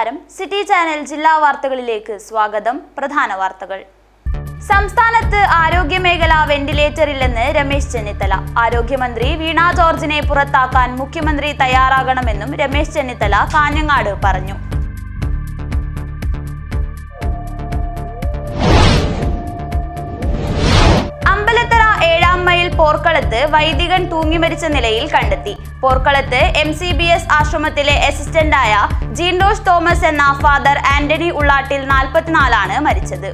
നമസ്കാരം. City channel ജില്ലാ വാർത്തകളിലേക്ക് സ്വാഗതം. പ്രധാന വാർത്തകൾ. സംസ്ഥാനത്ത് ആരോഗ്യമേഖല വെന്റിലേറ്ററില്ലെന്ന് രമേശ് ചെന്നിത്തല. ആരോഗ്യമന്ത്രി വീണ ജോർജിനെ പുറത്താക്കാൻ മുഖ്യമന്ത്രി തയ്യാറാകണമെന്നും രമേശ് ചെന്നിത്തല കാഞ്ഞങ്ങാട് പറഞ്ഞു. അമ്പലത്തറ 7-ാം മൈൽ പോർക്കളത്ത് വൈദികൻ തൂങ്ങിമരിച്ച നിലയിൽ കണ്ടെത്തി. പോർക്കളത്ത് MCBS ആശ്രമത്തിലെ അസിസ്റ്റന്റായ ജീൻഡോഷ് തോമസ് എന്ന ഫാദർ ആന്റണി ഉള്ളാട്ടിൽ 44 മരിച്ചത്.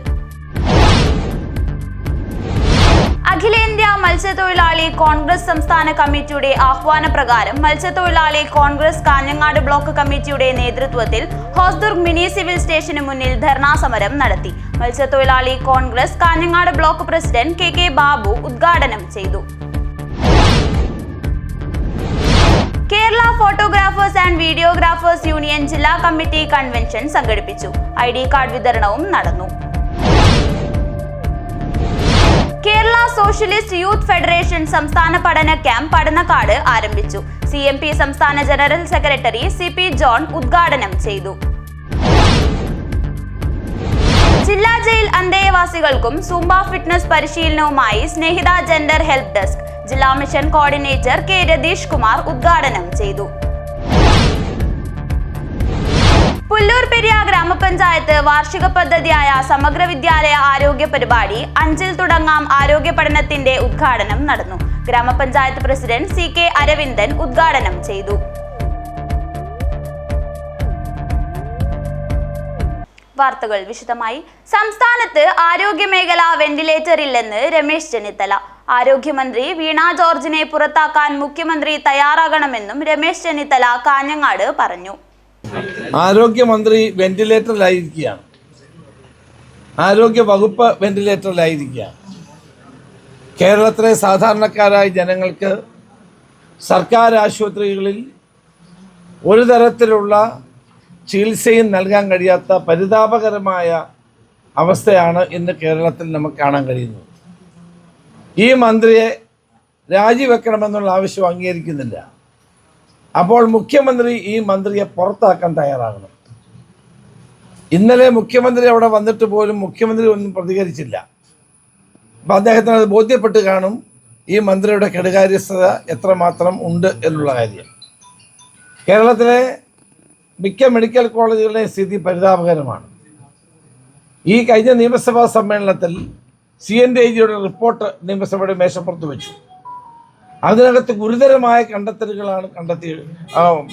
അഖിലേന്ത്യാ മത്സ്യത്തൊഴിലാളി കോൺഗ്രസ് സംസ്ഥാന കമ്മിറ്റിയുടെ ആഹ്വാനപ്രകാരം മത്സ്യത്തൊഴിലാളി കോൺഗ്രസ് കാഞ്ഞങ്ങാട് ബ്ലോക്ക് കമ്മിറ്റിയുടെ നേതൃത്വത്തിൽ ഹോസ്ദുർഗ് മിനി സിവിൽ സ്റ്റേഷന് മുന്നിൽ ധർണാ സമരം നടത്തി. മത്സ്യത്തൊഴിലാളി Congress Kanhangad block president KK Babu ഉദ്ഘാടനം ചെയ്തു. Kerala photographers and videographers union ജില്ലാ കമ്മിറ്റി കൺവെൻഷൻ സംഘടിപ്പിച്ചു. ID കാർഡ് വിതരണവും നടന്നു. കേരള സോഷ്യലിസ്റ്റ് യൂത്ത് ഫെഡറേഷൻ സംസ്ഥാന പഠന ക്യാമ്പ് പഠനക്കാട് ആരംഭിച്ചു. CMP സംസ്ഥാന ജനറൽ സെക്രട്ടറി CP ജോൺ ഉദ്ഘാടനം ചെയ്തു. ജില്ലാ ജയിൽ അന്തേവാസികൾക്കും സൂംബ ഫിറ്റ്നസ് പരിശീലനവുമായി സ്നേഹിത ജെൻഡർ ഹെൽപ്പ് ഡെസ്ക് ജില്ലാ mission coordinator K Ratheesh Kumar ഉദ്ഘാടനം ചെയ്തു. പുല്ലൂർ പെരിയ ഗ്രാമപഞ്ചായത്ത് വാർഷിക പദ്ധതിയായ സമഗ്ര വിദ്യാലയ ആരോഗ്യ പരിപാടി 5-ൽ തുടങ്ങാം ആരോഗ്യ പഠനത്തിന്റെ ഉദ്ഘാടനം നടന്നു. ഗ്രാമപഞ്ചായത്ത് പ്രസിഡന്റ് CK അരവിന്ദൻ ഉദ്ഘാടനം ചെയ്തു. വാർത്തകൾ വിശദമായി. സംസ്ഥാനത്ത് ആരോഗ്യമേഖല വെന്റിലേറ്ററില്ലെന്ന് രമേശ് ചെന്നിത്തല. ആരോഗ്യമന്ത്രി വീണ ജോർജിനെ പുറത്താക്കാൻ മുഖ്യമന്ത്രി തയ്യാറാകണമെന്നും രമേശ് ചെന്നിത്തല കാഞ്ഞങ്ങാട് പറഞ്ഞു. ആരോഗ്യമന്ത്രി വെന്റിലേറ്ററിലായിരിക്കുകയാണ്. ആരോഗ്യ വകുപ്പ് വെന്റിലേറ്ററിലായിരിക്കുകയാണ്. കേരളത്തിലെ സാധാരണക്കാരായ ജനങ്ങൾക്ക് സർക്കാർ ആശുപത്രികളിൽ ഒരു തരത്തിലുള്ള ചികിത്സയും നൽകാൻ കഴിയാത്ത പരിതാപകരമായ അവസ്ഥയാണ് ഇന്ന് കേരളത്തിൽ നമുക്ക് കാണാൻ കഴിയുന്നത്. ഈ മന്ത്രിയെ രാജിവെക്കണമെന്നുള്ള ആവശ്യം അംഗീകരിക്കുന്നില്ല. അപ്പോൾ മുഖ്യമന്ത്രി ഈ മന്ത്രിയെ പുറത്താക്കാൻ തയ്യാറാകണം. ഇന്നലെ മുഖ്യമന്ത്രി അവിടെ വന്നിട്ട് പോലും മുഖ്യമന്ത്രി ഒന്നും പ്രതികരിച്ചില്ല. അപ്പം അദ്ദേഹത്തിന് അത് ബോധ്യപ്പെട്ട് കാണും ഈ മന്ത്രിയുടെ കെടുകാര്യസ്ഥത എത്രമാത്രം ഉണ്ട് എന്നുള്ള കാര്യം. കേരളത്തിലെ മിക്ക മെഡിക്കൽ കോളേജുകളുടെയും സ്ഥിതി പരിതാപകരമാണ്. ഈ കഴിഞ്ഞ നിയമസഭാ സമ്മേളനത്തിൽ CNDIGയുടെ റിപ്പോർട്ട് നിയമസഭയുടെ മേശപ്പുറത്ത് വെച്ചു. അതിനകത്ത് ഗുരുതരമായ കണ്ടെത്തലുകളാണ്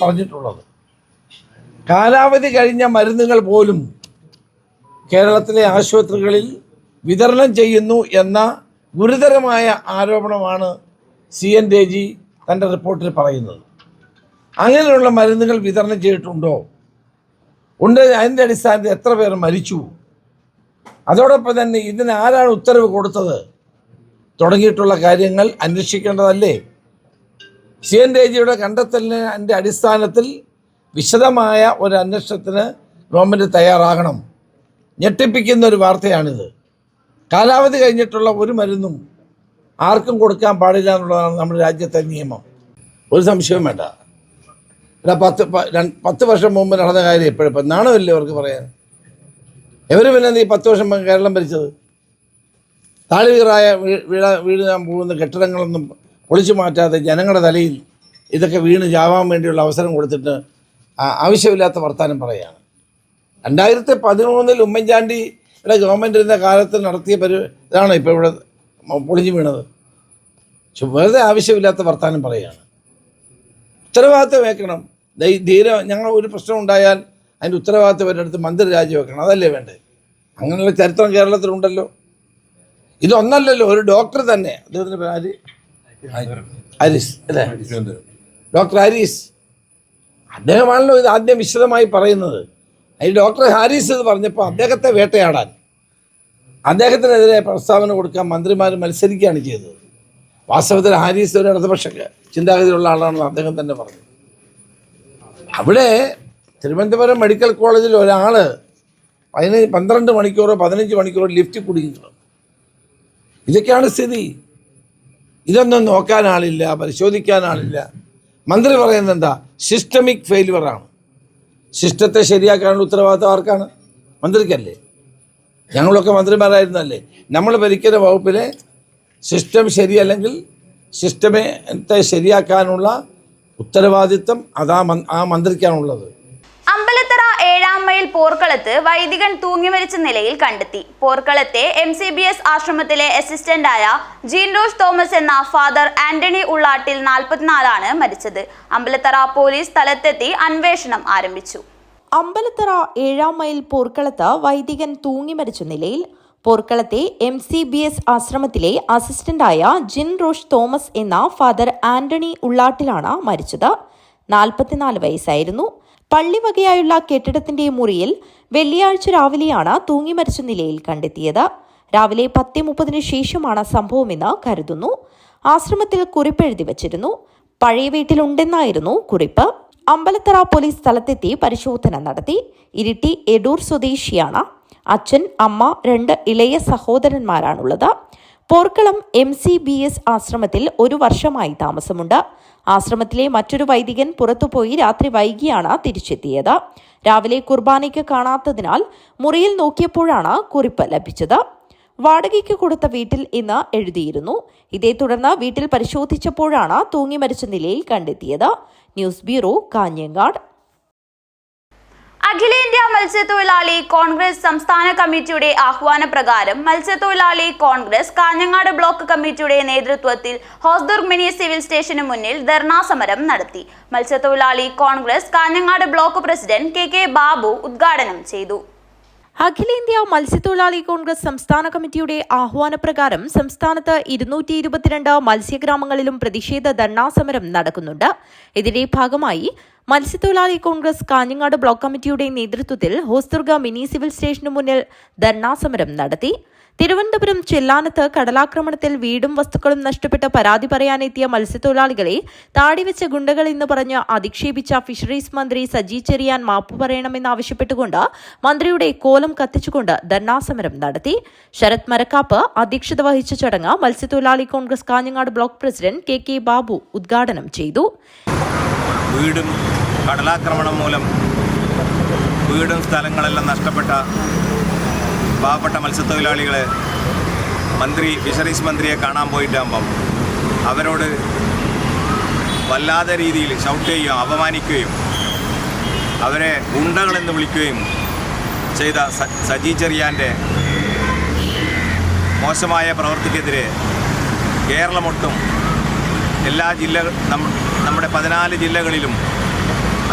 പറഞ്ഞിട്ടുള്ളത്. കാലാവധി കഴിഞ്ഞ മരുന്നുകൾ പോലും കേരളത്തിലെ ആശുപത്രികളിൽ വിതരണം ചെയ്യുന്നു എന്ന ഗുരുതരമായ ആരോപണമാണ് CNDIG തൻ്റെ റിപ്പോർട്ടിൽ പറയുന്നത്. അങ്ങനെയുള്ള മരുന്നുകൾ വിതരണം ചെയ്തിട്ടുണ്ടോ? ഉണ്ട്. അതിൻ്റെ അടിസ്ഥാനത്തിൽ എത്ര പേർ മരിച്ചു? അതോടൊപ്പം തന്നെ ഇതിന് ആരാണ് ഉത്തരവ് കൊടുത്തത് തുടങ്ങിയിട്ടുള്ള കാര്യങ്ങൾ അന്വേഷിക്കേണ്ടതല്ലേ? CNDIGയുടെ കണ്ടെത്തലിൻ്റെ അടിസ്ഥാനത്തിൽ വിശദമായ ഒരു അന്വേഷണത്തിന് ഗവൺമെൻറ് തയ്യാറാകണം. ഞെട്ടിപ്പിക്കുന്ന ഒരു വാർത്തയാണിത്. കാലാവധി കഴിഞ്ഞിട്ടുള്ള ഒരു മരുന്നും ആർക്കും കൊടുക്കാൻ പാടില്ല എന്നുള്ളതാണ് നമ്മുടെ രാജ്യത്തെ നിയമം. ഒരു സംശയവും വേണ്ട. 10 വർഷം മുമ്പ് നടന്ന കാര്യം ഇപ്പോഴിപ്പം നാണമില്ലേ അവർക്ക് പറയാൻ? എവർ പിന്നെ ഈ 10 വർഷം കേരളം ഭരിച്ചത്? താളിവീറായ വീഴാൻ പോകുന്ന കെട്ടിടങ്ങളൊന്നും പൊളിച്ചു മാറ്റാതെ ജനങ്ങളുടെ തലയിൽ ഇതൊക്കെ വീണ് ചാവാൻ വേണ്ടിയുള്ള അവസരം കൊടുത്തിട്ട് ആവശ്യമില്ലാത്ത വർത്താനം പറയുകയാണ്. 2013 ഉമ്മൻചാണ്ടിയുടെ ഗവൺമെൻറ് ഇരുന്ന കാലത്ത് നടത്തിയ ഇതാണ് ഇപ്പോൾ ഇവിടെ പൊളിഞ്ഞു വീണത്. വെറുതെ ആവശ്യമില്ലാത്ത വർത്താനം പറയുകയാണ്. ഉത്തരവാദിത്വം വെക്കണം. ഞങ്ങൾ ഒരു പ്രശ്നം ഉണ്ടായാൽ അതിൻ്റെ ഉത്തരവാദിത്വം അവരുടെ മന്ത്രി രാജിവെക്കണം. അതല്ലേ വേണ്ടത്? അങ്ങനെയുള്ള ചരിത്രം കേരളത്തിലുണ്ടല്ലോ. ഇതൊന്നല്ലല്ലോ. ഒരു ഡോക്ടർ തന്നെ, അദ്ദേഹത്തിൻ്റെ പേര് ഹാരിസ് അല്ലേ, ഡോക്ടർ ഹാരിസ്, അദ്ദേഹമാണല്ലോ ഇത് ആദ്യം വിശദമായി പറയുന്നത്. ഈ ഡോക്ടർ ഹാരിസ് എന്ന് പറഞ്ഞപ്പോൾ അദ്ദേഹത്തെ വേട്ടയാടാൻ, അദ്ദേഹത്തിനെതിരെ പ്രസ്താവന കൊടുക്കാൻ മന്ത്രിമാർ മത്സരിക്കുകയാണ് ചെയ്തത്. വാസ്തവത്തിൽ ഹാരിസ് ഒരു ഇടതുപക്ഷ ചിന്താഗതിയുള്ള ആളാണെന്ന് അദ്ദേഹം തന്നെ പറഞ്ഞു. അവിടെ തിരുവനന്തപുരം മെഡിക്കൽ കോളേജിൽ ഒരാൾ 12 മണിക്കൂറോ 15 മണിക്കൂറോ ലിഫ്റ്റ് കുടുങ്ങിയിട്ടുള്ളത്. ഇതൊക്കെയാണ് സ്ഥിതി. ഇതൊന്നും നോക്കാൻ ആളില്ല, പരിശോധിക്കാൻ ആളില്ല. മന്ത്രി പറയുന്നത് എന്താ? സിസ്റ്റമിക് ഫെയിലുവറാണ്. സിസ്റ്റത്തെ ശരിയാക്കാനുള്ള ഉത്തരവാദിത്വം ആർക്കാണ്? മന്ത്രിക്കല്ലേ? ഞങ്ങളൊക്കെ മന്ത്രിമാരായിരുന്നല്ലേ? നമ്മൾ ഭരിക്കുന്ന വകുപ്പിലെ സിസ്റ്റം ശരിയല്ലെങ്കിൽ സിസ്റ്റത്തെ ശരിയാക്കാനുള്ള ഉത്തരവാദിത്വം ആ മന്ത്രിക്കാണുള്ളത്. അമ്പലത്തറ 7-ാം മൈൽ പോർക്കളത്ത് വൈദികൻ തൂങ്ങിമരിച്ച നിലയിൽ കണ്ടെത്തി. പോർക്കളത്തെ MCBS ആശ്രമത്തിലെ അസിസ്റ്റന്റായ ജീൻ റോഷ് തോമസ് എന്ന ഫാദർ ആന്റണി ഉള്ളാട്ടിൽ 44 മരിച്ചത്. അമ്പലത്തറ പോലീസ് സ്ഥലത്തെത്തി അന്വേഷണം ആരംഭിച്ചു. അമ്പലത്തറ 7-ാം മൈൽ പോർക്കളത്ത് വൈദികൻ തൂങ്ങിമരിച്ച നിലയിൽ. പോർക്കളത്തെ MCBS ആശ്രമത്തിലെ അസിസ്റ്റന്റായ ജിൻ റോഷ് തോമസ് എന്ന ഫാദർ ആന്റണി ഉള്ളാട്ടിലാണ് മരിച്ചത്. 44 വയസ്സായിരുന്നു. പള്ളി വകയായുള്ള കെട്ടിടത്തിന്റെ മുറിയിൽ വെള്ളിയാഴ്ച രാവിലെയാണ് തൂങ്ങിമരിച്ച നിലയിൽ കണ്ടെത്തിയത്. രാവിലെ 10:30 ശേഷമാണ് സംഭവമെന്ന് കരുതുന്നു. ആശ്രമത്തിൽ കുറിപ്പെഴുതി വച്ചിരുന്നു. പഴയ വീട്ടിലുണ്ടെന്നായിരുന്നു കുറിപ്പ്. അമ്പലത്തറ പോലീസ് സ്ഥലത്തെത്തി പരിശോധന നടത്തി. ഇരിട്ടി എടൂർ സ്വദേശിയാണ്. അച്ഛൻ, അമ്മ, 2 ഇളയ സഹോദരന്മാരാണുള്ളത്. പോർക്കളം MCBS ആശ്രമത്തിൽ 1 വർഷമായി താമസമുണ്ട്. ആശ്രമത്തിലെ മറ്റൊരു വൈദികൻ പുറത്തുപോയി രാത്രി വൈകിയാണ് തിരിച്ചെത്തിയത്. രാവിലെ കുർബാനയ്ക്ക് കാണാത്തതിനാൽ മുറിയിൽ നോക്കിയപ്പോഴാണ് കുറിപ്പ് ലഭിച്ചത്. വാടകയ്ക്ക് കൊടുത്ത വീട്ടിൽ എന്ന് എഴുതിയിരുന്നു. ഇതേ തുടർന്ന് വീട്ടിൽ പരിശോധിച്ചപ്പോഴാണ് തൂങ്ങിമരിച്ച നിലയിൽ കണ്ടെത്തിയത്. News bureau, Kanhangad. അഖിലേന്ത്യാ മത്സ്യത്തൊഴിലാളി കോൺഗ്രസ് സംസ്ഥാന കമ്മിറ്റിയുടെ ആഹ്വാനപ്രകാരം മത്സ്യത്തൊഴിലാളി കോൺഗ്രസ് കാഞ്ഞങ്ങാട് ബ്ലോക്ക് കമ്മിറ്റിയുടെ നേതൃത്വത്തിൽ ഹോസ്ദുർഗ് മിനി സിവിൽ സ്റ്റേഷന് മുന്നിൽ ധർണാ സമരം നടത്തി. മത്സ്യത്തൊഴിലാളി Congress Kanhangad block president KK Babu ഉദ്ഘാടനം ചെയ്തു. അഖിലേന്ത്യാ മത്സ്യത്തൊഴിലാളി കോൺഗ്രസ് സംസ്ഥാന കമ്മിറ്റിയുടെ ആഹ്വാനപ്രകാരം സംസ്ഥാനത്ത് 222 മത്സ്യഗ്രാമങ്ങളിലും പ്രതിഷേധ ധർണാ സമരം നടക്കുന്നുണ്ട്. ഇതിന്റെ ഭാഗമായി മത്സ്യത്തൊഴിലാളി കോൺഗ്രസ് കാഞ്ഞങ്ങാട് ബ്ലോക്ക് കമ്മിറ്റിയുടെ നേതൃത്വത്തിൽ ഹോസ്ദുർഗ് മിനി സിവിൽ സ്റ്റേഷനു മുന്നിൽ ധർണാ സമരം നടത്തി. തിരുവനന്തപുരം ചെല്ലാനത്ത് കടലാക്രമണത്തിൽ വീടും വസ്തുക്കളും നഷ്ടപ്പെട്ട് പരാതി പറയാനെത്തിയ മത്സ്യത്തൊഴിലാളികളെ താടിവെച്ച ഗുണ്ടകൾ എന്ന് പറഞ്ഞ് അധിക്ഷേപിച്ച ഫിഷറീസ് മന്ത്രി സജി ചെറിയാൻ മാപ്പ് പറയണമെന്നാവശ്യപ്പെട്ടുകൊണ്ട് മന്ത്രിയുടെ കോലം കത്തിച്ചുകൊണ്ട് ധർണാസമരം നടത്തി. ശരത് മരക്കാപ്പ് അധ്യക്ഷത വഹിച്ച ചടങ്ങ് മത്സ്യത്തൊഴിലാളി Congress Kanhangad block president KK Babu ഉദ്ഘാടനം ചെയ്തു. വീടും കടലാക്രമണം മൂലം വീടും സ്ഥലങ്ങളെല്ലാം നഷ്ടപ്പെട്ട പാവപ്പെട്ട മത്സ്യത്തൊഴിലാളികളെ ഫിഷറീസ് മന്ത്രിയെ കാണാൻ പോയിട്ടാകുമ്പം അവരോട് വല്ലാത്ത രീതിയിൽ ഷൗട്ട് ചെയ്യുകയും അപമാനിക്കുകയും അവരെ ഗുണ്ടകളെന്ന് വിളിക്കുകയും ചെയ്ത സജി ചെറിയാൻ്റെ മോശമായ പ്രവൃത്തിക്കെതിരെ കേരളമൊട്ടും എല്ലാ നമ്മുടെ 14 ജില്ലകളിലും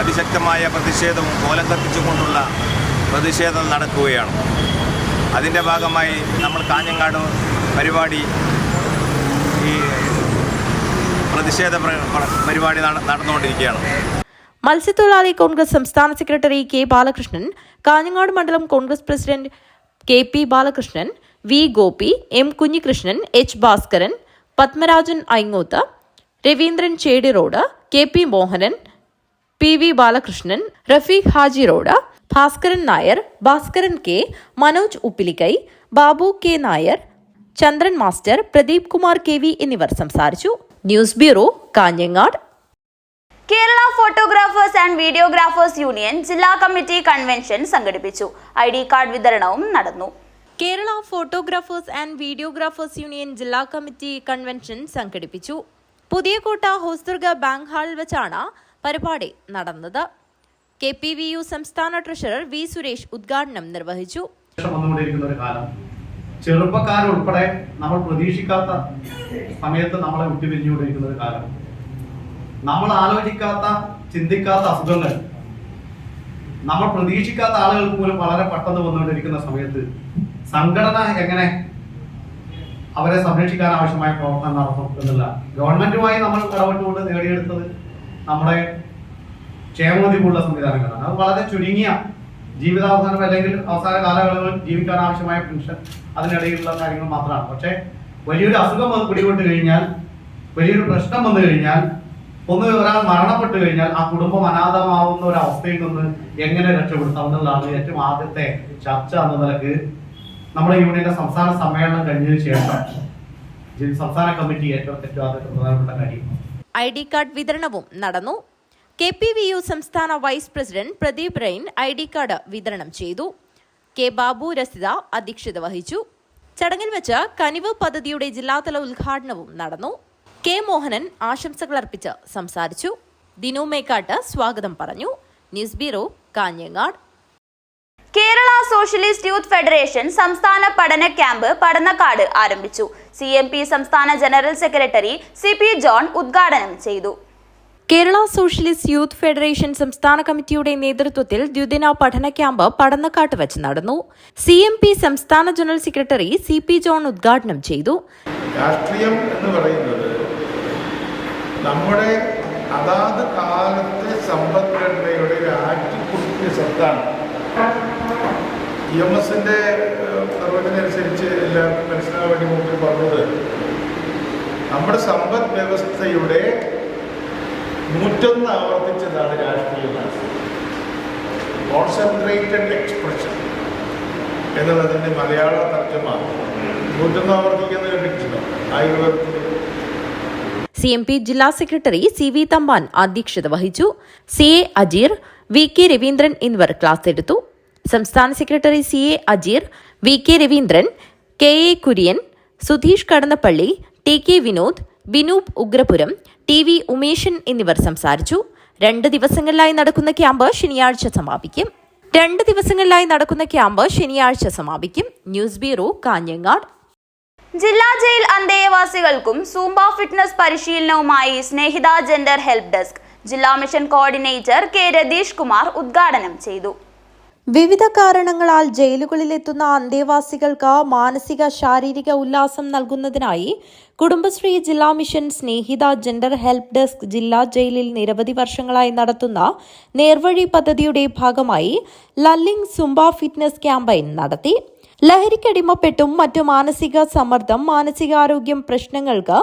അതിശക്തമായ പ്രതിഷേധവും കോലം കത്തിച്ചുകൊണ്ടുള്ള പ്രതിഷേധം നടക്കുകയാണ്. അതിൻ്റെ ഭാഗമായി നമ്മൾ കാഞ്ഞങ്ങാട് പരിപാടി ഈ പ്രതിഷേധ പരിപാടി നടന്നുകൊണ്ടിരിക്കുകയാണ്. മത്സ്യത്തൊഴിലാളി കോൺഗ്രസ് സംസ്ഥാന സെക്രട്ടറി K ബാലകൃഷ്ണൻ, കാഞ്ഞങ്ങാട് മണ്ഡലം Congress president KP Balakrishnan, V Gopi, M Kunhikrishnan, H Bhaskaran, Padmarajan Aingoth, Raveendran Chedi road, KP Mohanan, PV Balakrishnan, Rafeeq Haji road, Bhaskaran Nair, Bhaskaran K, Manoj Uppilikkai, Babu K Nair, Chandran master, Pradeep Kumar KV എന്നിവർ സംസാരിച്ചു. News bureau, Kanhangad. Kerala photographers and videographers union ജില്ലാ കമ്മിറ്റി കൺവെൻഷൻ സംഘടിപ്പിച്ചു. ID കാർഡ് വിതരണവും നടന്നു. Kerala photographers and videographers union ജില്ലാ കമ്മിറ്റി കൺവെൻഷൻ സംഘടിപ്പിച്ചു. Puthiyakotta Hosdurg bank ഹാളിൽ വെച്ചാണ് പരിപാടി നടന്നത്. KPVU സംസ്ഥാന ട്രഷറർ V സുരേഷ് ഉദ്ഘാടനം നിർവഹിച്ചു. ചെറുപ്പക്കാരുൾപ്പെടെ നമ്മൾ പ്രതീക്ഷിക്കാത്ത സമയത്ത് നമ്മളെ വിട്ടുപിരിഞ്ഞുകൊണ്ടിരിക്കുന്ന ഒരു കാലം, നമ്മൾ ആലോചിക്കാത്ത ചിന്തിക്കാത്ത അസുഖങ്ങൾ നമ്മൾ പ്രതീക്ഷിക്കാത്ത ആളുകൾക്ക് പോലും വളരെ പെട്ടെന്ന് വന്നുകൊണ്ടിരിക്കുന്ന സമയത്ത് സംഘടന എങ്ങനെ അവരെ സംരക്ഷിക്കാൻ ആവശ്യമായ പ്രവർത്തനം നടത്തും എന്നുള്ള ഗവൺമെന്റുമായി നമ്മൾ ഇടപെട്ടുകൊണ്ട് നേടിയെടുത്തത് നമ്മുടെ ക്ഷേമനിധിക്കുള്ള സംവിധാനങ്ങളാണ്. അത് വളരെ ചുരുങ്ങിയ ജീവിതാവസാനം അല്ലെങ്കിൽ അവസാന കാലയളവിൽ ജീവിക്കാൻ ആവശ്യമായ പെൻഷൻ, അതിനിടയിലുള്ള കാര്യങ്ങൾ മാത്രമാണ്. പക്ഷേ വലിയൊരു അസുഖം പിടിപെട്ട് കഴിഞ്ഞാൽ, വലിയൊരു പ്രശ്നം വന്നു കഴിഞ്ഞാൽ, ഒരാൾ മരണപ്പെട്ടു കഴിഞ്ഞാൽ ആ കുടുംബം അനാഥമാവുന്ന ഒരു അവസ്ഥയിൽ നിന്ന് എങ്ങനെ രക്ഷപ്പെടുത്താം എന്നുള്ളതാണ് ഏറ്റവും ആദ്യത്തെ ചർച്ച എന്ന നിലക്ക് നമ്മുടെ യൂണിയന്റെ സംസ്ഥാന സമ്മേളനം കഴിഞ്ഞതിന് ശേഷം സംസ്ഥാന കമ്മിറ്റി ഏറ്റവും ആദ്യത്തെ പ്രധാനപ്പെട്ട കാര്യം ID കാർഡ് വിതരണവും നടന്നു. KPVU സംസ്ഥാന വൈസ് പ്രസിഡന്റ് പ്രദീപ് റെയിൻ ID കാർഡ് വിതരണം ചെയ്തു. K. ബാബു രസിത അധ്യക്ഷത വഹിച്ചു. ചടങ്ങിൽ വെച്ച് കനിവ് പദ്ധതിയുടെ ജില്ലാതല ഉദ്ഘാടനവും നടന്നു. K. മോഹനൻ ആശംസകൾ അർപ്പിച്ച് സംസാരിച്ചു. ദിനു മേക്കാട്ട് സ്വാഗതം പറഞ്ഞു. News bureau, Kanhangad. Kerala socialist youth federation സംസ്ഥാന പഠന ക്യാമ്പ് പടന്നക്കാട് ആരംഭിച്ചു. CMP സംസ്ഥാന ജനറൽ സെക്രട്ടറി CP ജോൺ ഉദ്ഘാടനം ചെയ്തു. കേരള സോഷ്യലിസ്റ്റ് യൂത്ത് ഫെഡറേഷൻ സംസ്ഥാന കമ്മിറ്റിയുടെ നേതൃത്വത്തിൽ ദ്വിദിന പഠന ക്യാമ്പ് പടന്നക്കാട്ട് വെച്ച് നടന്നു. CMP സംസ്ഥാന ജനറൽ സെക്രട്ടറി CP ജോൺ ഉദ്ഘാടനം ചെയ്തു. രാഷ്ട്രീയം എന്ന് പറയുന്നത് നമ്മുടെ അതാത് കാലത്തെ സമ്പദ്ഘടനയുടെ ആറ്റിക്കുറിപ്പിയ സ്വത്താണ്. EMSന്റെ നിർവചനം അനുസരിച്ച് എല്ലാവർക്കും മനസ്സിലാകാൻ വേണ്ടി മുമ്പിൽ പറഞ്ഞത് നമ്മുടെ സമ്പദ് വ്യവസ്ഥയുടെ 101 ആവർത്തിച്ചതാണ് രാഷ്ട്രീയം. കോൺസെൻട്രേറ്റഡ് എക്സ്പ്രഷൻ എന്നുള്ളതിൻ്റെ മലയാള തർജ്ജമ 101 ആവർത്തിക്കുന്നത് കണ്ടിട്ടുണ്ടോ? ആയുർവേദത്തിൽ. CMP ജില്ലാ സെക്രട്ടറി CV തമ്പാൻ അധ്യക്ഷത വഹിച്ചു. CA അജീർ, VK രവീന്ദ്രൻ എന്നിവർ ക്ലാസ് എടുത്തു. സംസ്ഥാന secretary CA Ajeer, VK Raveendran, KA Kurian, Sudheesh Kadannappally, TK Vinod, Binoop Ugrapuram, TV Umeshan എന്നിവർ സംസാരിച്ചു. 2 ദിവസങ്ങളിലായി നടക്കുന്ന ക്യാമ്പ് ശനിയാഴ്ച സമാപിക്കും. News bureau, Kanhangad. ജില്ലാ ജയിൽ അന്തേവാസികൾക്കും സൂംബ ഫിറ്റ്നസ് പരിശീലനവുമായി സ്നേഹിത ജെൻഡർ ഹെൽപ്പ് ഡെസ്ക് ജില്ലാ mission coordinator K. Ratheesh Kumar ഉദ്ഘാടനം ചെയ്തു. വിവിധ കാരണങ്ങളാൽ ജയിലുകളിലെത്തുന്ന അന്തേവാസികൾക്ക് മാനസിക ശാരീരിക ഉല്ലാസം നൽകുന്നതിനായി കുടുംബശ്രീ ജില്ലാ മിഷൻ സ്നേഹിത ജെൻഡർ ഹെൽപ്പ് ഡെസ്ക് ജില്ലാ ജയിലിൽ നിരവധി വർഷങ്ങളായി നടത്തുന്ന നേർവഴി പദ്ധതിയുടെ ഭാഗമായി ലല്ലിംഗ് സുംബ ഫിറ്റ്നസ് ക്യാമ്പയിൻ നടത്തി. ലഹരിക്കടിമപ്പെട്ടും മറ്റു മാനസിക സമ്മർദ്ദം, മാനസികാരോഗ്യം പ്രശ്നങ്ങൾക്ക്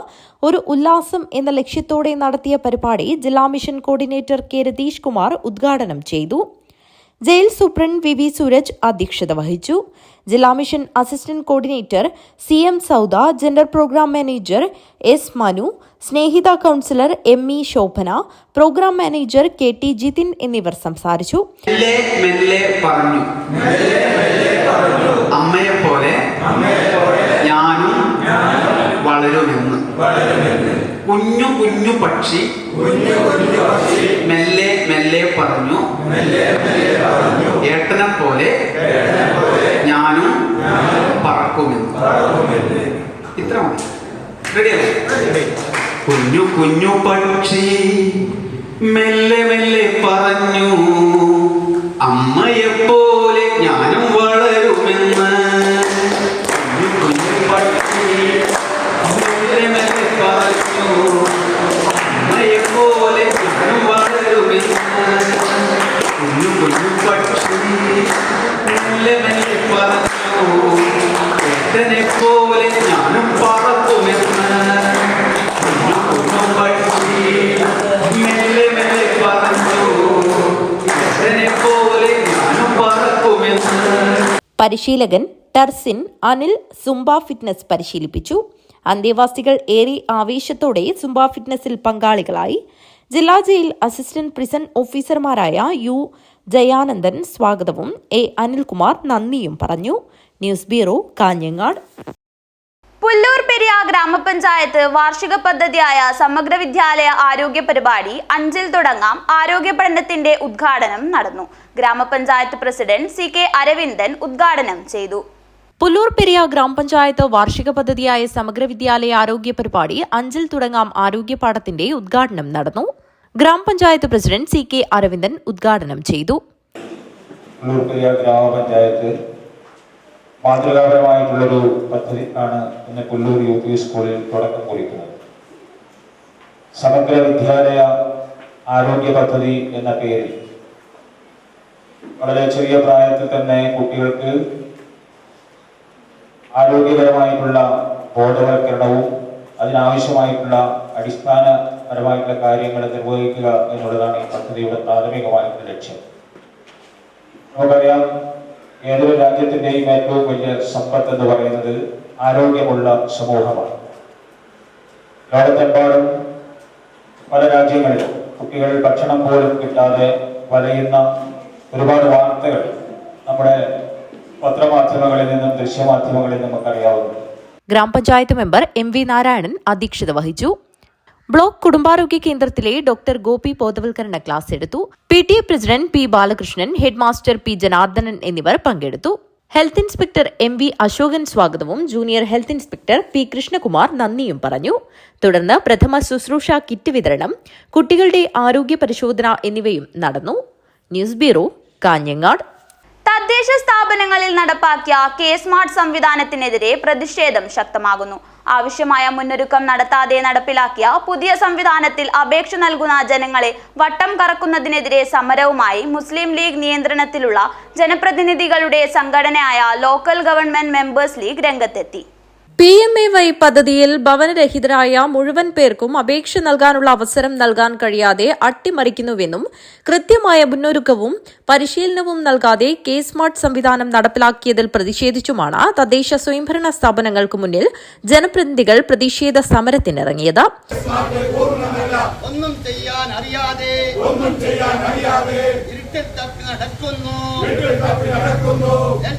ഒരു ഉല്ലാസം എന്ന ലക്ഷ്യത്തോടെ നടത്തിയ പരിപാടി ജില്ലാ mission coordinator K. Ratheesh Kumar ഉദ്ഘാടനം ചെയ്തു. ജയിൽ സൂപ്രണ്ട് VV സൂരജ് അധ്യക്ഷത വഹിച്ചു. ജില്ലാ mission assistant coordinator CM Sauda, gender programme manager S. Manu, Snehitha counsellor ME Sobhana, programme manager KT Jithin എന്നിവർ സംസാരിച്ചു. അമ്മയെപ്പോലെ ഞാനും വളരുമെന്ന് കുഞ്ഞു കുഞ്ഞു പക്ഷി മെല്ലെ മെല്ലെ പറഞ്ഞു, ഏട്ടനെ പോലെ ഞാനും പറക്കുമെന്ന്. ഇത്ര മതി. റെഡിയല്ലേ? കുഞ്ഞു കുഞ്ഞു പക്ഷി മെല്ലെ മെല്ലെ പറഞ്ഞു, അമ്മയെപ്പോലെ ഞാനും വളരുമെന്ന്. കുഞ്ഞു കുഞ്ഞു പക്ഷി മെല്ലെ മെല്ലെ പറഞ്ഞു, അമ്മയെപ്പോലെ ഞാനും വളരുമെന്ന്. കുഞ്ഞു കുഞ്ഞു പക്ഷി മെല്ലെ മെല്ലെ പറഞ്ഞു, ഏട്ടനെ പോലെ ഞാനും പറക്കുമെന്ന്. കുഞ്ഞു കുഞ്ഞു പക്ഷി മെല്ലെ മെല്ലെ പറഞ്ഞു, ഏട്ടനെ പോലെ ഞാനും പറക്കുമെന്ന്. പരിശീലകൻ ടർസിൻ അനിൽ സുംബ ഫിറ്റ്നസ് പരിശീലിപ്പിച്ചു. അന്തേവാസികൾ ഏറെ ആവേശത്തോടെ സുംബ ഫിറ്റ്നസിൽ പങ്കാളികളായി. ജില്ലാ ജയിൽ അസിസ്റ്റന്റ് പ്രിസൺ ഓഫീസർമാരായ U. ജയാനന്ദൻ സ്വാഗതവും A. അനിൽകുമാർ നന്ദിയും പറഞ്ഞു. News bureau, Kanhangad. പുല്ലൂർ പെരിയ ഗ്രാമപഞ്ചായത്ത് വാർഷിക പദ്ധതിയായ സമഗ്ര വിദ്യാലയ ആരോഗ്യ പരിപാടി 5-ൽ തുടങ്ങാം ആരോഗ്യ പഠനത്തിന്റെ ഉദ്ഘാടനം നടന്നു. ഗ്രാമപഞ്ചായത്ത് പ്രസിഡന്റ് CK അരവിന്ദൻ ഉദ്ഘാടനം ചെയ്തു. പുല്ലൂർ പെരിയ ഗ്രാമപഞ്ചായത്ത് വാർഷിക പദ്ധതിയായ സമഗ്ര വിദ്യാലയ ആരോഗ്യ പരിപാടി 5-ൽ തുടങ്ങാം ആരോഗ്യ പാഠത്തിന്റെ ഉദ്ഘാടനം നടന്നു. ഗ്രാമപഞ്ചായത്ത് പ്രസിഡന്റ് CK അരവിന്ദൻ ഉദ്ഘാടനം ചെയ്തു. പുല്ലൂർ പെരിയ ഗ്രാമപഞ്ചായത്ത് മാതൃകാപരമായിട്ടുള്ളൊരു പദ്ധതിക്കാണ് ഇന്ന് പുല്ലൂർ UP സ്കൂളിൽ തുടക്കം കുറിക്കുന്നത്. സമഗ്ര വിദ്യാലയ ആരോഗ്യ പദ്ധതി എന്ന പേരിൽ വളരെ ചെറിയ പ്രായത്തിൽ തന്നെ കുട്ടികൾക്ക് ആരോഗ്യപരമായിട്ടുള്ള ബോധവൽക്കരണവും അതിനാവശ്യമായിട്ടുള്ള അടിസ്ഥാനപരമായിട്ടുള്ള കാര്യങ്ങൾ നിർവഹിക്കുക എന്നുള്ളതാണ് ഈ പദ്ധതിയുടെ പ്രാഥമികമായിട്ടുള്ള ലക്ഷ്യം. നമുക്കറിയാം, ഏതൊരു രാജ്യത്തിൻ്റെയും ഏറ്റവും വലിയ സമ്പത്ത് എന്ന് പറയുന്നത് ആരോഗ്യമുള്ള സമൂഹമാണ്. ലോകത്തെമ്പാടും പല രാജ്യങ്ങളിലും കുട്ടികൾ ഭക്ഷണം പോലും കിട്ടാതെ വലയുന്ന ഒരുപാട് വാർത്തകൾ നമ്മുടെ പത്രമാധ്യമങ്ങളിൽ നിന്നും ദൃശ്യമാധ്യമങ്ങളിൽ നമുക്കറിയാവുന്നു. ഗ്രാമപഞ്ചായത്ത് മെമ്പർ എം വി നാരായണൻ അധ്യക്ഷത വഹിച്ചു. ബ്ലോക്ക് കുടുംബാരോഗ്യ കേന്ദ്രത്തിലെ ഡോക്ടർ ഗോപി ബോധവൽക്കരണ ക്ലാസ് എടുത്തു. PTA president P Balakrishnan, head master P Janardanan എന്നിവർ പങ്കെടുത്തു. Health inspector M V Asokan സ്വാഗതവും junior health inspector P Krishnakumar നന്ദിയും പറഞ്ഞു. തുടർന്ന് പ്രഥമ ശുശ്രൂഷ കിറ്റ് വിതരണം, കുട്ടികളുടെ ആരോഗ്യ പരിശോധന എന്നിവയും നടന്നു. News bureau, Kanhangad. തദ്ദേശ സ്ഥാപനങ്ങളിൽ നടപ്പാക്കിയ K-സ്മാർട്ട് സംവിധാനത്തിനെതിരെ പ്രതിഷേധം ശക്തമാകുന്നു. ആവശ്യമായ മുന്നൊരുക്കം നടത്താതെ നടപ്പിലാക്കിയ പുതിയ സംവിധാനത്തിൽ അപേക്ഷ നൽകുന്ന ജനങ്ങളെ വട്ടം കറക്കുന്നതിനെതിരെ സമരവുമായി മുസ്ലിം ലീഗ് നിയന്ത്രണത്തിലുള്ള ജനപ്രതിനിധികളുടെ സംഘടനയായ ലോക്കൽ ഗവൺമെന്റ് മെമ്പേഴ്സ് ലീഗ് രംഗത്തെത്തി. PMAY പദ്ധതിയിൽ ഭവനരഹിതരായ മുഴുവൻ പേർക്കും അപേക്ഷ നൽകാനുള്ള അവസരം നൽകാൻ കഴിയാതെ അട്ടിമറിക്കുന്നുവെന്നും കൃത്യമായ മുന്നൊരുക്കവും പരിശീലനവും നൽകാതെ K-സ്മാർട്ട് സംവിധാനം നടപ്പിലാക്കിയതിൽ പ്രതിഷേധിച്ചുമാണ് തദ്ദേശ സ്വയംഭരണ സ്ഥാപനങ്ങൾക്ക് മുന്നിൽ ജനപ്രതിനിധികൾ പ്രതിഷേധ സമരത്തിനിറങ്ങിയത്. ഒന്നും ചെയ്യാൻ അറിയാതെ ഇരുട്ടിൽ തപ്പി നടക്കുന്നു.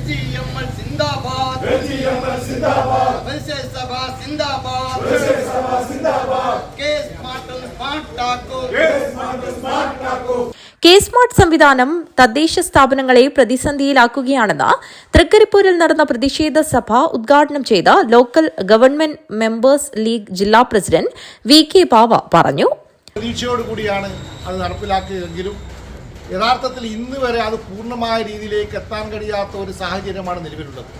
LGML സിന്ദാബാദ്, സഭ സിന്ദാബാദ്, K-സ്മാർട്ട് സംവിധാനം തദ്ദേശ സ്ഥാപനങ്ങളെ പ്രതിസന്ധിയിലാക്കുകയാണെന്ന് തൃക്കരിപ്പൂരിൽ നടന്ന പ്രതിഷേധ സഭ ഉദ്ഘാടനം ചെയ്ത ലോക്കൽ ഗവൺമെന്റ് മെമ്പേഴ്സ് ലീഗ് ജില്ലാ പ്രസിഡന്റ് VK പാവ പറഞ്ഞു. പ്രതീക്ഷയോടുകൂടിയാണ് അത് നടപ്പിലാക്കിയതെങ്കിലും യഥാർത്ഥത്തിൽ ഇന്ന് വരെ അത് പൂർണ്ണമായ രീതിയിലേക്ക് എത്താൻ കഴിയാത്ത ഒരു സാഹചര്യമാണ് നിലവിലുള്ളത്.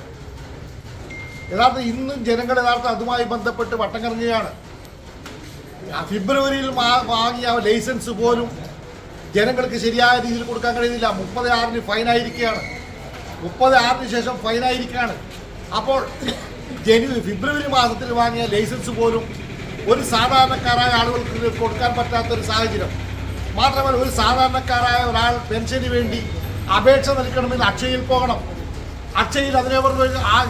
യഥാർത്ഥത്തിൽ ഇന്നും ജനങ്ങൾ അതുമായി ബന്ധപ്പെട്ട് വട്ടം കറങ്ങുകയാണ്. ഫെബ്രുവരിയിൽ വാങ്ങിയ ലൈസൻസ് പോലും ജനങ്ങൾക്ക് ശരിയായ രീതിയിൽ കൊടുക്കാൻ കഴിയുന്നില്ല. 36-ന് ഫൈനായിരിക്കുകയാണ്. 36-ന് ശേഷം ഫൈനായിരിക്കുകയാണ്. അപ്പോൾ ഫെബ്രുവരി മാസത്തിൽ വാങ്ങിയ ലൈസൻസ് പോലും ഒരു സാധാരണക്കാരായ ആളുകൾക്ക് കൊടുക്കാൻ പറ്റാത്തൊരു സാഹചര്യം. മാത്രമല്ല, ഒരു സാധാരണക്കാരായ ഒരാൾ പെൻഷന് വേണ്ടി അപേക്ഷ നൽകണമെങ്കിൽ അക്ഷയയിൽ പോകണം. അക്ഷയയിൽ അതിനവർ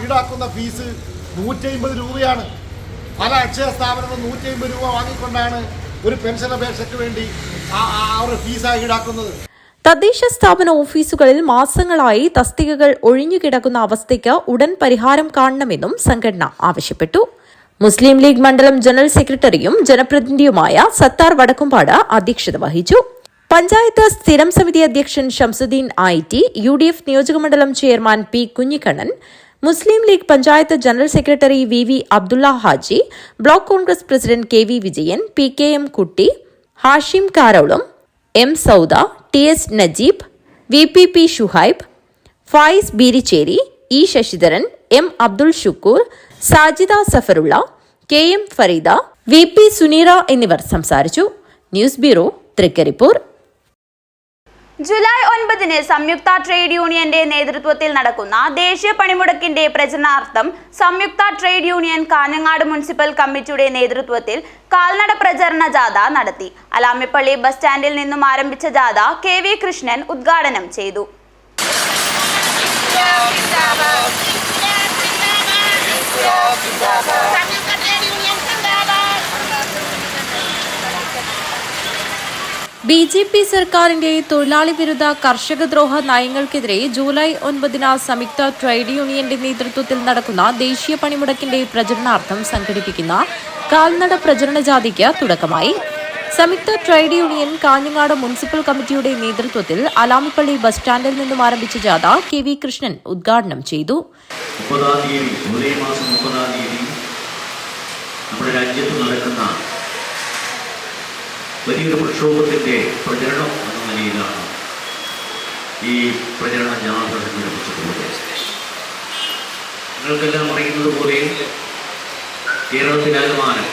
ഈടാക്കുന്ന ഫീസ് 150 രൂപയാണ്. പല അക്ഷയ സ്ഥാപനങ്ങളും 150 രൂപ വാങ്ങിക്കൊണ്ടാണ് ഒരു പെൻഷൻ അപേക്ഷയ്ക്ക് വേണ്ടി അവർ ഫീസായി ഈടാക്കുന്നത്. തദ്ദേശ സ്ഥാപന ഓഫീസുകളിൽ മാസങ്ങളായി തസ്തികകൾ ഒഴിഞ്ഞുകിടക്കുന്ന അവസ്ഥയ്ക്ക് ഉടൻ പരിഹാരം കാണണമെന്നും സംഘടന ആവശ്യപ്പെട്ടു. മുസ്ലിം ലീഗ് മണ്ഡലം ജനറൽ സെക്രട്ടറിയും ജനപ്രതിനിധിയുമായ സത്താർ വടക്കുംപാട് അധ്യക്ഷത വഹിച്ചു. പഞ്ചായത്ത് സ്ഥിരം സമിതി അധ്യക്ഷൻ ഷംസുദ്ദീൻ IT, UDF നിയോജകമണ്ഡലം chairman P Kunhikannan, Muslim League panchayat general secretary VV Abdulla Haji, block Congress president KV Vijayan, PKM Kutty, Hashim കാരൗളം, M Sauda, TS Najeeb, VPP Shuhaib, Fayis Beerichery, E Sasidharan, M Abdul Shukkur, Sajida Safarulla, KM Farida, VP Suneera എന്നിവർ സംസാരിച്ചു. News bureau, Thrikaripur. ജൂലൈ 9-ന് സംയുക്ത ട്രേഡ് യൂണിയന്റെ നേതൃത്വത്തിൽ നടക്കുന്ന ദേശീയ പണിമുടക്കിന്റെ പ്രചരണാർത്ഥം സംയുക്ത ട്രേഡ് യൂണിയൻ കാഞ്ഞങ്ങാട് മുനിസിപ്പൽ കമ്മിറ്റിയുടെ നേതൃത്വത്തിൽ കാൽനട പ്രചരണ ജാഥ നടത്തി. അലാമിപ്പള്ളി ബസ് സ്റ്റാൻഡിൽ നിന്നും ആരംഭിച്ച ജാഥ KV കൃഷ്ണൻ ഉദ്ഘാടനം ചെയ്തു. BJP സർക്കാരിന്റെ തൊഴിലാളി വിരുദ്ധ കർഷകദ്രോഹ നയങ്ങൾക്കെതിരെ ജൂലൈ 9-ന് സംയുക്ത ട്രേഡ് യൂണിയന്റെ നേതൃത്വത്തിൽ നടക്കുന്ന ദേശീയ പണിമുടക്കിന്റെ പ്രചരണാർത്ഥം സംഘടിപ്പിക്കുന്ന കാൽനട പ്രചരണ ജാഥയ്ക്ക് തുടക്കമായി. സംയുക്ത ട്രേഡ് യൂണിയൻ കാഞ്ഞങ്ങാട് മുനിസിപ്പൽ കമ്മിറ്റിയുടെ നേതൃത്വത്തിൽ അലാമിപ്പള്ളി ബസ് സ്റ്റാൻഡിൽ നിന്നും ആരംഭിച്ച ജാഥ KV കൃഷ്ണൻ ഉദ്ഘാടനം ചെയ്തു. ജൂലൈ മാസം 30-ാം തീയതി നമ്മുടെ രാജ്യത്ത് നടക്കുന്ന വലിയൊരു പ്രക്ഷോഭത്തിൻ്റെ പ്രചരണം എന്ന നിലയിലാണ് ഈ പ്രചരണ ജാഥ സംഘടിപ്പിച്ചിട്ടുള്ളത്. നിങ്ങൾക്കെല്ലാം അറിയുന്നത് പോലെ കേരളത്തിലാകമാനം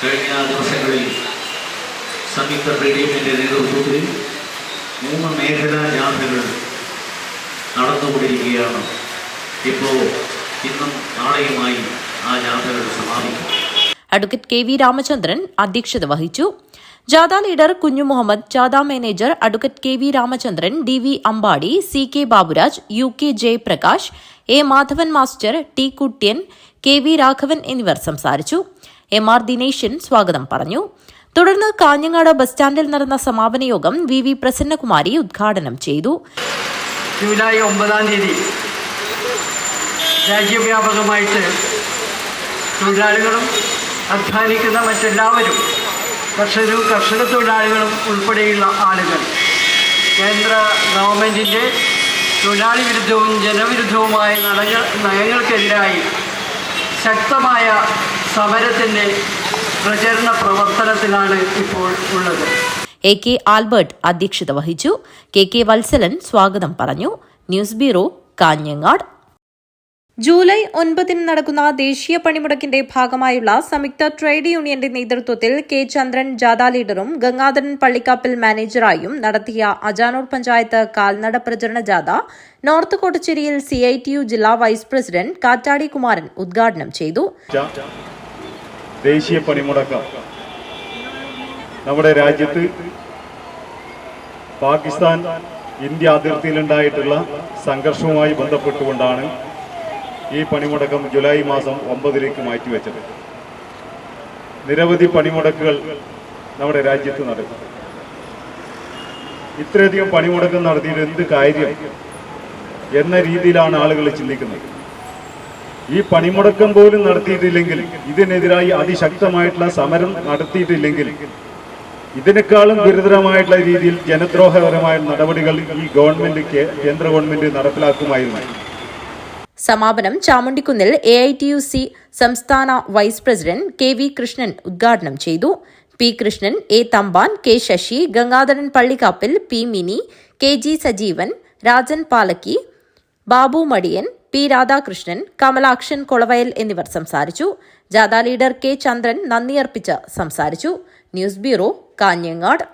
കഴിഞ്ഞ ദിവസങ്ങളിൽ സംയുക്ത ട്രേഡ് യൂണിയൻ്റെ നേതൃത്വത്തിൽ 3 മേഖലാ ജാഥകൾ നടന്നുകൊണ്ടിരിക്കുകയാണ്. ഇപ്പോൾ ഇന്നും നാളെയുമായി ആ ജാഥകൾ സമാപിക്കും. അഡ്വക്കേറ്റ് KV രാമചന്ദ്രൻ അധ്യക്ഷത വഹിച്ചു. ജാഥ ലീഡർ കുഞ്ഞു മുഹമ്മദ്, ജാഥ manager advocate KV Ramachandran, DV Ambadi, CK Baburaj, UK Jayaprakash, A Madhavan master, T Kuttyan, KV Raghavan എന്നിവർ സംസാരിച്ചു. MR ദിനേശൻ സ്വാഗതം പറഞ്ഞു. തുടർന്ന് കാഞ്ഞങ്ങാട് ബസ് സ്റ്റാൻഡിൽ നടന്ന സമാപന യോഗം വി പ്രസന്നകുമാരി ഉദ്ഘാടനം ചെയ്തു. ജൂലൈ 9 രാജ്യവ്യാപകമായിട്ട് തൊഴിലാളികളും അധ്വാനിക്കുന്ന മറ്റെല്ലാവരും കർഷക തൊഴിലാളികളും ഉൾപ്പെടെയുള്ള ആളുകൾ കേന്ദ്ര ഗവൺമെൻറ്റിൻ്റെ തൊഴിലാളി വിരുദ്ധവും ജനവിരുദ്ധവുമായ നയങ്ങൾക്കെതിരായി ശക്തമായ സമരത്തിൻ്റെ പ്രചരണ പ്രവർത്തനത്തിലാണ് ഇപ്പോൾ ഉള്ളത്. AK ആൽബർട്ട് അധ്യക്ഷത വഹിച്ചു. KK വത്സലൻ സ്വാഗതം പറഞ്ഞു. News bureau, Kanhangad. ജൂലൈ 9 നടക്കുന്ന ദേശീയ പണിമുടക്കിന്റെ ഭാഗമായുള്ള സംയുക്ത ട്രേഡ് യൂണിയന്റെ നേതൃത്വത്തിൽ K ചന്ദ്രൻ ജാഥ ലീഡറും ഗംഗാധരൻ പള്ളിക്കാപ്പിൽ മാനേജറായും നടത്തിയ അജാനൂർ പഞ്ചായത്ത് കാൽനട പ്രചരണ ജാഥ നോർത്ത് കോട്ടച്ചേരിയിൽ CITU ജില്ലാ വൈസ് പ്രസിഡന്റ് കാറ്റാടി കുമാരൻ ഉദ്ഘാടനം ചെയ്തു. ദേശീയ പണിമുടക്കം നമ്മുടെ രാജ്യത്ത് പാകിസ്ഥാൻ ഇന്ത്യ അതിർത്തിയിലുണ്ടായിട്ടുള്ള സംഘർഷവുമായി ബന്ധപ്പെട്ടുകൊണ്ടാണ് ഈ പണിമുടക്കം ജൂലൈ മാസം 9 മാറ്റിവെച്ചത്. നിരവധി പണിമുടക്കുകൾ നമ്മുടെ രാജ്യത്ത് നടക്കും. ഇത്രയധികം പണിമുടക്കം നടത്തിയിട്ട് എന്ത് കാര്യം എന്ന രീതിയിലാണ് ആളുകൾ ചിന്തിക്കുന്നത്. ഈ പണിമുടക്കം പോലും നടത്തിയിട്ടില്ലെങ്കിൽ, ഇതിനെതിരായി അതിശക്തമായിട്ടുള്ള സമരം നടത്തിയിട്ടില്ലെങ്കിൽ ഇതിനേക്കാളും ഗുരുതരമായിട്ടുള്ള രീതിയിൽ ജനദ്രോഹപരമായ നടപടികൾ ഈ കേന്ദ്ര ഗവൺമെന്റ് നടപ്പിലാക്കുമായിരുന്നു. സമാപനം ചാമുണ്ടിക്കുന്നിൽ AITUC സംസ്ഥാന വൈസ് പ്രസിഡന്റ് KV കൃഷ്ണൻ ഉദ്ഘാടനം ചെയ്തു. P Krishnan, A Thampan, K Sasi, Gangadharan Pallikkappil, P Mini, KG Sajeevan, Rajan Palakki, Babu Madiyan, P Radhakrishnan, Kamalakshan Kolavayal എന്നിവർ സംസാരിച്ചു. ജാഥ ലീഡർ K ചന്ദ്രൻ നന്ദിയർപ്പിച്ച് സംസാരിച്ചു. News bureau, Kanhangad.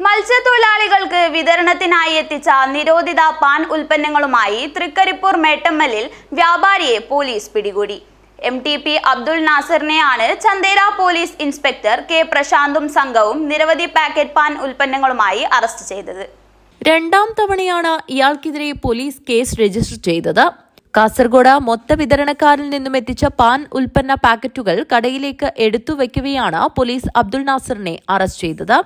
മത്സ്യത്തൊഴിലാളികൾക്ക് വിതരണത്തിനായി എത്തിച്ച നിരോധിത പാൻ ഉൽപ്പന്നങ്ങളുമായി തൃക്കരിപ്പൂർ മേട്ടമ്മലിൽ വ്യാപാരിയെ പോലീസ് പിടികൂടി. MTP അബ്ദുൾ നാസറിനെയാണ് ചന്ദേര പോലീസ് ഇൻസ്പെക്ടർ K പ്രശാന്തും സംഘവും നിരവധി പാക്കറ്റ് പാൻ ഉൽപ്പന്നങ്ങളുമായി അറസ്റ്റ് ചെയ്തത്. രണ്ടാം തവണയാണ് ഇയാൾക്കെതിരെ പോലീസ് കേസ് രജിസ്റ്റർ ചെയ്തത്. കാസർഗോഡ് മൊത്ത വിതരണക്കാരിൽ നിന്നും എത്തിച്ച പാൻ ഉൽപ്പന്ന പാക്കറ്റുകൾ കടയിലേക്ക് എടുത്തുവെക്കവെയാണ് പോലീസ് അബ്ദുൾ നാസറിനെ അറസ്റ്റ് ചെയ്തത്.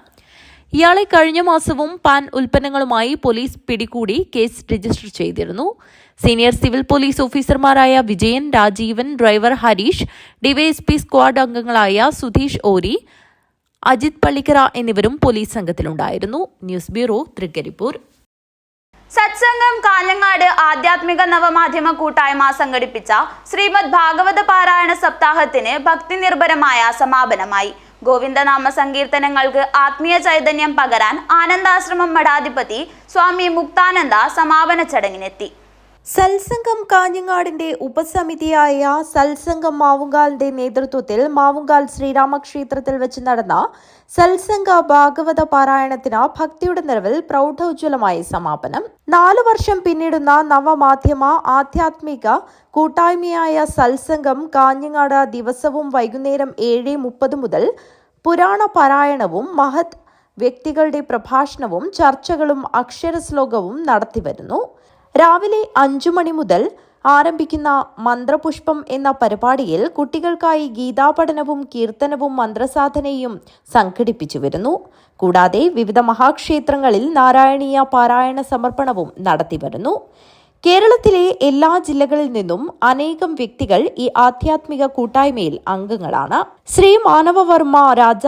ഇയാളെ കഴിഞ്ഞ മാസവും പാൻ ഉൽപ്പന്നങ്ങളുമായി പോലീസ് പിടികൂടി കേസ് രജിസ്റ്റർ ചെയ്തിരുന്നു. സീനിയർ സിവിൽ പോലീസ് ഓഫീസർമാരായ Vijayan, Rajeevan, driver Hareesh, DYSP squad അംഗങ്ങളായ സുധീഷ് ഓരി, അജിത് പള്ളിക്കര എന്നിവരും പോലീസ് സംഘത്തിലുണ്ടായിരുന്നു. News bureau, Trikaripur. സത്സംഗം കാഞ്ഞങ്ങാട് ആധ്യാത്മിക നവമാധ്യമ കൂട്ടായ്മ സംഘടിപ്പിച്ച ശ്രീമദ് ഭാഗവത പാരായണ സപ്താഹത്തിന് ഭക്തിനിർഭരമായ സമാപനമായി. ഗോവിന്ദനാമ സങ്കീർത്തനങ്ങൾക്ക് ആത്മീയ ചൈതന്യം പകരാൻ ആനന്ദാശ്രമം മഠാധിപതി സ്വാമി മുക്താനന്ദ സമാപന ചടങ്ങിനെത്തി. സത്സംഗം കാഞ്ഞങ്ങാടിന്റെ ഉപസമിതിയായ സത്സംഗം മാവുങ്കാലിന്റെ നേതൃത്വത്തിൽ മാവുങ്കാൽ ശ്രീരാമക്ഷേത്രത്തിൽ വെച്ച് നടന്ന സത്സംഗ ഭാഗവത പാരായണത്തിന് ഭക്തിയുടെ നിറവിൽ പ്രൗഢോജ്വലമായ സമാപനം. 4 വർഷം പിന്നിടുന്ന നവമാധ്യമ ആധ്യാത്മിക കൂട്ടായ്മയായ സത്സംഗം കാഞ്ഞങ്ങാട് ദിവസവും വൈകുന്നേരം 7:30 മുതൽ പുരാണ പാരായണവും മഹത് വ്യക്തികളുടെ പ്രഭാഷണവും ചർച്ചകളും അക്ഷരശ്ലോകവും നടത്തിവരുന്നു. രാവിലെ 5 മണി മുതൽ ആരംഭിക്കുന്ന മന്ത്രപുഷ്പം എന്ന പരിപാടിയിൽ കുട്ടികൾക്കായി ഗീതാപഠനവും കീർത്തനവും മന്ത്രസാധനയും സംഘടിപ്പിച്ചു വരുന്നു. കൂടാതെ വിവിധ മഹാക്ഷേത്രങ്ങളിൽ നാരായണീയ പാരായണ സമർപ്പണവും നടത്തിവരുന്നു. കേരളത്തിലെ എല്ലാ ജില്ലകളിൽ നിന്നും അനേകം വ്യക്തികൾ ഈ ആധ്യാത്മിക കൂട്ടായ്മയിൽ അംഗങ്ങളാണ്. ശ്രീ മാനവവർമ്മ രാജ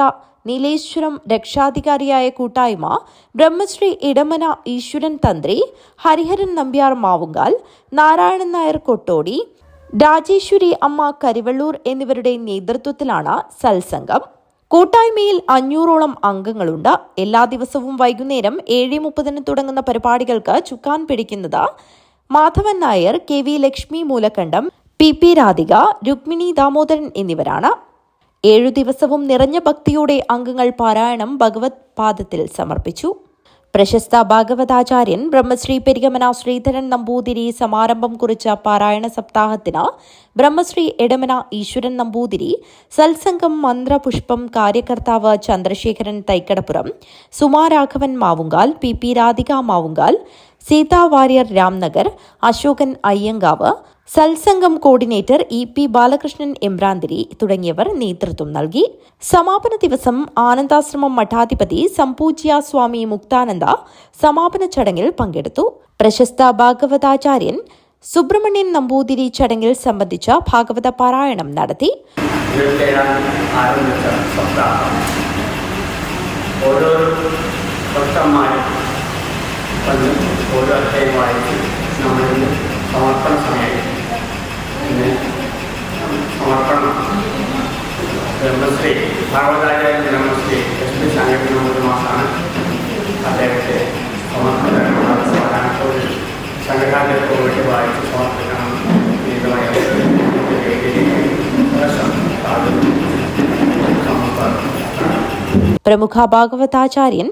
നീലേശ്വരം രക്ഷാധികാരിയായ കൂട്ടായ്മ ബ്രഹ്മശ്രീ ഇടമന ഈശ്വരൻ തന്ത്രി, ഹരിഹരൻ നമ്പ്യാർ മാവുങ്കാൽ, നാരായണൻ നായർ കൊട്ടോടി, രാജേശ്വരി അമ്മ കരിവള്ളൂർ എന്നിവരുടെ നേതൃത്വത്തിലാണ് സത്സംഗം. കൂട്ടായ്മയിൽ 500ഓളം അംഗങ്ങളുണ്ട്. എല്ലാ ദിവസവും വൈകുന്നേരം 7:30 തുടങ്ങുന്ന പരിപാടികൾക്ക് ചുക്കാൻ പിടിക്കുന്നത് മാധവൻ നായർ, KV ലക്ഷ്മി മൂലക്കണ്ടം, PP രാധിക, രുക്മിണി ദാമോദരൻ എന്നിവരാണ്. 7 ദിവസവും നിറഞ്ഞ ഭക്തിയോടെ അംഗങ്ങൾ പാരായണം ഭഗവത് പാദത്തിൽ സമർപ്പിച്ചു. പ്രശസ്ത ഭാഗവതാചാര്യൻ ബ്രഹ്മശ്രീ പെരികമന ശ്രീധരൻ നമ്പൂതിരി സമാരംഭം കുറിച്ച പാരായണ സപ്താഹത്തിന് ബ്രഹ്മശ്രീ എടമന ഈശ്വരൻ നമ്പൂതിരി, സത്സംഗം മന്ത്രപുഷ്പം കാര്യകർത്താവ് ചന്ദ്രശേഖരൻ തൈക്കടപ്പുറം, സുമാരാഘവൻ മാവുങ്കാൽ, PP രാധിക മാവുങ്കാൽ, സീതാ വാര്യർ രാംനഗർ, അശോകൻ അയ്യങ്കാവ്, സത്സംഗം കോർഡിനേറ്റർ EP ബാലകൃഷ്ണൻ എമ്പ്രാന്തിരി തുടങ്ങിയവർ നേതൃത്വം നൽകി. സമാപന ദിവസം ആനന്ദാശ്രമം മഠാധിപതി സംപൂജ്യ സ്വാമി മുക്താനന്ദ സമാപന ചടങ്ങിൽ പങ്കെടുത്തു. പ്രശസ്ത ഭാഗവതാചാര്യൻ സുബ്രഹ്മണ്യൻ നമ്പൂതിരി ചടങ്ങിൽ സംബന്ധിച്ച ഭാഗവത പാരായണം നടത്തി. ഓരോ ഭക്തന്മാരും വന്ന് ഓരോ അധ്യായം വായിച്ച് നമ്മളിന്ന് സമർപ്പണ സമയം പിന്നെ സമർപ്പണം ബ്രഹ്മശ്രീ ഭാഗവതാചാര്യ ബ്രഹ്മശ്രീ SP സംഘടന ഒരു മാസമാണ് അദ്ദേഹത്തെ സമർപ്പണത്തോട് സംഘടനകൾക്ക് വേണ്ടി വായിച്ച് സമർപ്പിക്കണം ഇതുമായി പ്രമുഖ ഭാഗവതാചാര്യൻ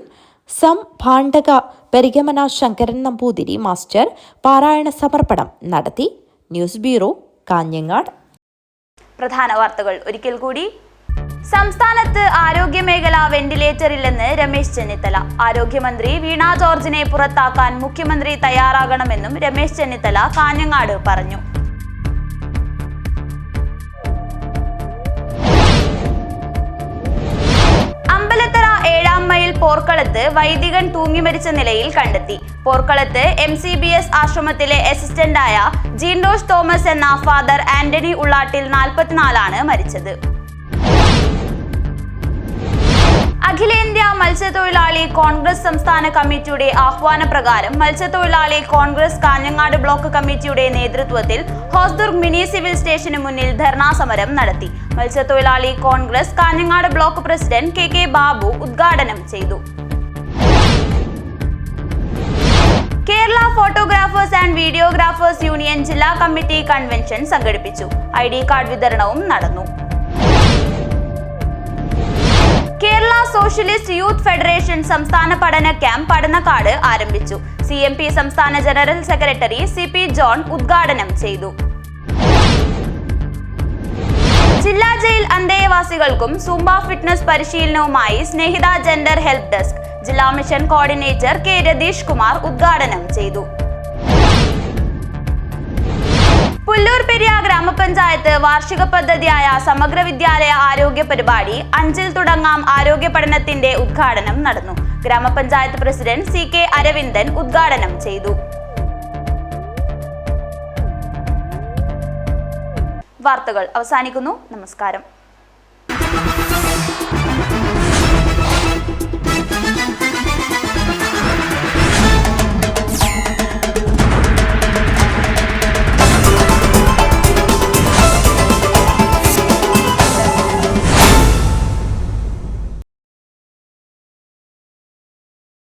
ഭാണ്ഡക പരിഗമന ശങ്കരൻ നമ്പൂതിരി മാസ്റ്റർ പാരായണ സമർപ്പണം നടത്തി. News bureau, Kanhangad. പ്രധാന വാർത്തകൾ ഒരിക്കൽ കൂടി. സംസ്ഥാനത്ത് ആരോഗ്യമേഖല വെന്റിലേറ്ററില്ലെന്ന് രമേശ് ചെന്നിത്തല. ആരോഗ്യമന്ത്രി വീണ ജോർജിനെ പുറത്താക്കാൻ മുഖ്യമന്ത്രി തയ്യാറാകണമെന്നും രമേശ് ചെന്നിത്തല കാഞ്ഞങ്ങാട് പറഞ്ഞു. അമ്പലത്തറ 7-ാം മൈൽ പോർക്കളത്ത് വൈദികൻ തൂങ്ങിമരിച്ച നിലയിൽ കണ്ടെത്തി. പോർക്കളത്ത് MCBS ആശ്രമത്തിലെ അസിസ്റ്റന്റായ ജീൻ റോഷ് തോമസ് എന്ന ഫാദർ ആന്റണി ഉള്ളാട്ടിൽ 44 മരിച്ചത്. അഖിലേന്ത്യാ മത്സ്യത്തൊഴിലാളി കോൺഗ്രസ് സംസ്ഥാന കമ്മിറ്റിയുടെ ആഹ്വാനപ്രകാരം മത്സ്യത്തൊഴിലാളി കോൺഗ്രസ് കാഞ്ഞങ്ങാട് ബ്ലോക്ക് കമ്മിറ്റിയുടെ നേതൃത്വത്തിൽ ഹോസ്ദുർഗ് മിനി സിവിൽ സ്റ്റേഷന് മുന്നിൽ ധർണാ സമരം നടത്തി. മത്സ്യത്തൊഴിലാളി Congress Kanhangad block president KK Babu ഉദ്ഘാടനം ചെയ്തു. Kerala photographers and videographers union ജില്ലാ കമ്മിറ്റി കൺവെൻഷൻ സംഘടിപ്പിച്ചു. ID കാർഡ് വിതരണവും നടന്നു. കേരള സോഷ്യലിസ്റ്റ് യൂത്ത് ഫെഡറേഷൻ സംസ്ഥാന പഠന ക്യാമ്പ് പഠനക്കാട് ആരംഭിച്ചു. CMP സംസ്ഥാന ജനറൽ സെക്രട്ടറി CP ജോൺ ഉദ്ഘാടനം ചെയ്തു. ജില്ലാ ജയിൽ അന്തേവാസികൾക്കും സൂംബ ഫിറ്റ്നസ് പരിശീലനവുമായി സ്നേഹിത ജെൻഡർ ഹെൽപ്പ് ഡെസ്ക് ജില്ലാ mission coordinator K Ratheesh Kumar ഉദ്ഘാടനം ചെയ്തു. പുല്ലൂർ പെരിയ ഗ്രാമപഞ്ചായത്ത് വാർഷിക പദ്ധതിയായ സമഗ്ര വിദ്യാലയ ആരോഗ്യ പരിപാടി 5-ൽ തുടങ്ങാം ആരോഗ്യ പഠനത്തിന്റെ ഉദ്ഘാടനം നടന്നു. ഗ്രാമപഞ്ചായത്ത് പ്രസിഡന്റ് CK അരവിന്ദൻ ഉദ്ഘാടനം ചെയ്തു. വാർത്തകൾ അവസാനിക്കുന്നു. നമസ്കാരം.